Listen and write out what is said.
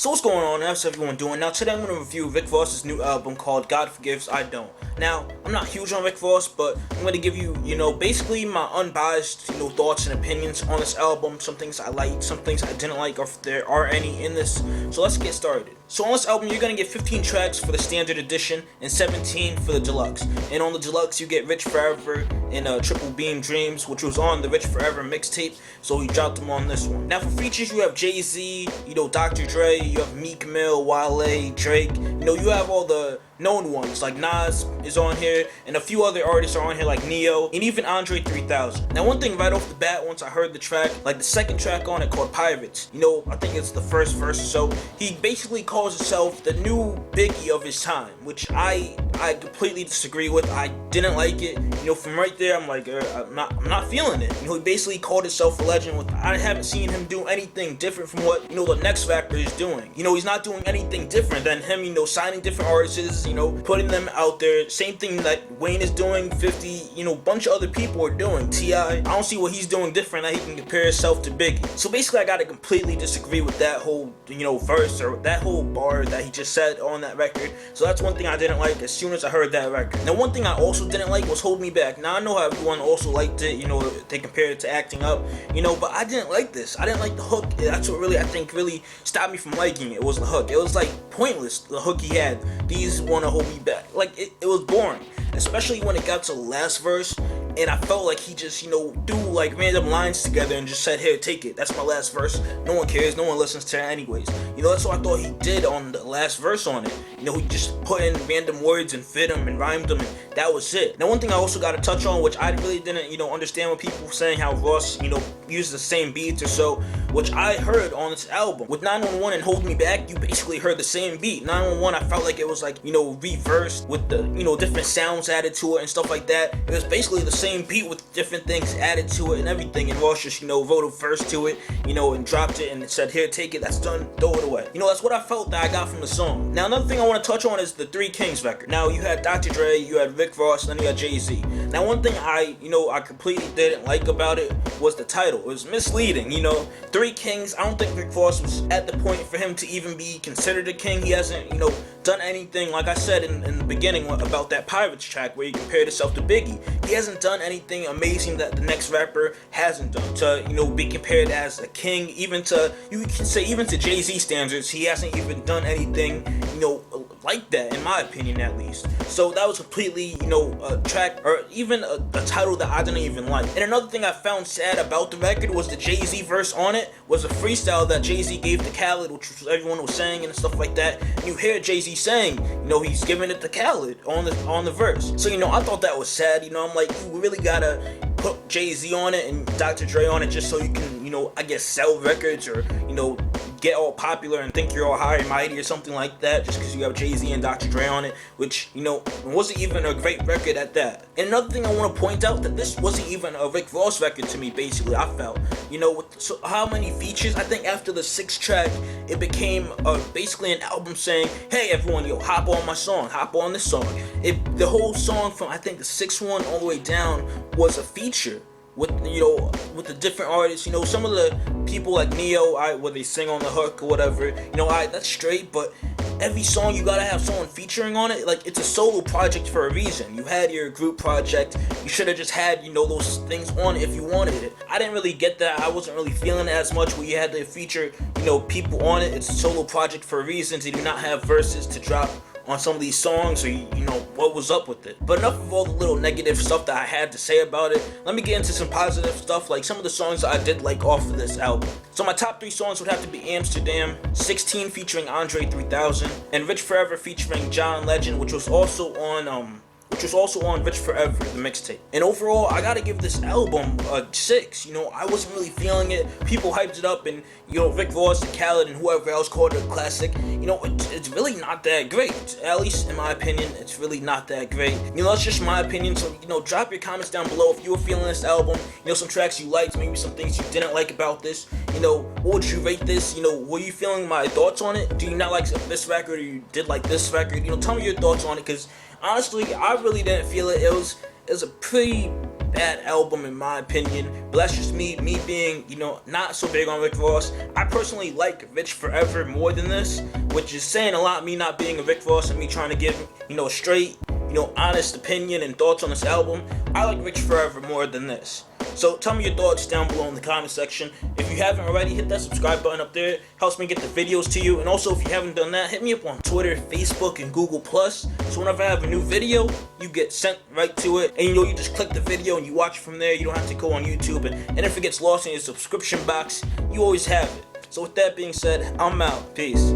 So what's going on? How's everyone doing? Now today I'm going to review Rick Ross's new album called God Forgives, I Don't. Now, I'm not huge on Rick Ross, but I'm going to give you, basically my unbiased, thoughts and opinions on this album. Some things I liked, some things I didn't like, or if there are any in this. So let's get started. So on this album, you're going to get 15 tracks for the standard edition and 17 for the deluxe. And on the deluxe, you get Rich Forever and Triple Beam Dreams, which was on the Rich Forever mixtape, so he dropped them on this one. Now for features, you have Jay-Z, Dr. Dre, you have Meek Mill, Wale, Drake, you have all the known ones, like Nas is on here, and a few other artists are on here like Neo, and even Andre 3000. Now one thing right off the bat, once I heard the track, like the second track on it called Pirates, I think it's the first verse or so, he basically calls himself the new Biggie of his time, which I completely disagree with. I didn't like it. From right there, I'm like, I'm not feeling it. He basically called himself a legend. I haven't seen him do anything different from what the next rapper is doing. He's not doing anything different than him. Signing different artists. Putting them out there. Same thing that Wayne is doing. 50. Bunch of other people are doing. T.I. I don't see what he's doing different that he can compare himself to Biggie. So basically, I gotta completely disagree with that whole verse or that whole bar that he just said on that record. So that's one thing I didn't like as soon as I heard that record. Now one thing I also didn't like was Hold Me Back. Now I know how everyone also liked it, they compared it to Acting Up, but I didn't like this. I didn't like the hook. That's what I think really stopped me from liking it. It was the hook. It was like pointless, the hook he had. These wanna hold me back. Like it was boring. Especially when it got to the last verse. And I felt like he just, do like random lines together and just said, here, take it. That's my last verse. No one cares. No one listens to it anyways. That's what I thought he did on the last verse on it. He just put in random words and fit them and rhymed them, and that was it. Now, one thing I also got to touch on, which I really didn't, understand when people were saying how Ross, used the same beats or so, which I heard on this album. With 911 and Hold Me Back, you basically heard the same beat. 911, I felt like it was like, reversed with the, different sounds added to it and stuff like that. It was basically the same beat with different things added to it and everything, and Ross just wrote a verse to it, and dropped it and said, here, take it, that's done, throw it away. That's what I felt that I got from the song. Now another thing I want to touch on is the Three Kings record. Now you had Dr. Dre, you had Rick Ross, and then you had Jay-Z. Now one thing I completely didn't like about it was the title. It was misleading. Three Kings. I don't think Rick Ross was at the point for him to even be considered a king. He hasn't done anything, like I said in the beginning about that Pirates track where he compared himself to Biggie. He hasn't done anything amazing that the next rapper hasn't done to be compared as a king. Even to, you can say, even to Jay-Z standards, he hasn't even done anything like that, in my opinion at least. So that was completely a track or even a title that I didn't even like. And another thing I found sad about the record was the Jay-Z verse on it was a freestyle that Jay-Z gave to Khaled, which everyone was saying and stuff like that. And you hear Jay-Z saying, he's giving it to Khaled on the verse. So I thought that was sad. I'm like, you really gotta put Jay-Z on it and Dr. Dre on it just so you can I guess sell records or get all popular and think you're all high and mighty or something like that just because you have Jay-Z and Dr. Dre on it, which wasn't even a great record at that. And another thing I want to point out, that this wasn't even a Rick Ross record to me. Basically, I felt with how many features. I think after the 6th track it became basically an album saying, hey everyone, hop on my song, hop on this song. The whole song from I think the 6th one all the way down was a feature with with the different artists. Some of the people like Neo, where they sing on the hook or whatever, that's straight, but every song you gotta have someone featuring on it. Like, it's a solo project for a reason. You had your group project, you should have just had those things on it if you wanted it. I didn't really get that. I wasn't really feeling it as much where you had to feature people on it. It's a solo project for a reason. They do not have verses to drop on some of these songs, or what was up with it. But enough of all the little negative stuff that I had to say about it. Let me get into some positive stuff, like some of the songs that I did like off of this album. So my top 3 songs would have to be Amsterdam, 16 featuring Andre 3000, and Rich Forever featuring John Legend, which was also on Rich Forever, the mixtape. And overall, I gotta give this album a 6. I wasn't really feeling it. People hyped it up, and Rick Ross and Khaled and whoever else called it a classic. It's really not that great. At least in my opinion, it's really not that great. That's just my opinion. So drop your comments down below if you were feeling this album. Some tracks you liked, maybe some things you didn't like about this. What would you rate this? Were you feeling my thoughts on it? Do you not like this record, or you did like this record? Tell me your thoughts on it, because honestly, I really didn't feel it. It was a pretty bad album in my opinion, but that's just me being, not so big on Rick Ross. I personally like Rich Forever more than this, which is saying a lot, me not being a Rick Ross and me trying to give, straight, honest opinion and thoughts on this album. I like Rich Forever more than this. So tell me your thoughts down below in the comment section. If you haven't already, hit that subscribe button up there. Helps me get the videos to you. And also, if you haven't done that, hit me up on Twitter, Facebook, and Google+. So whenever I have a new video, you get sent right to it. And you just click the video and you watch from there. You don't have to go on YouTube. And if it gets lost in your subscription box, you always have it. So with that being said, I'm out. Peace.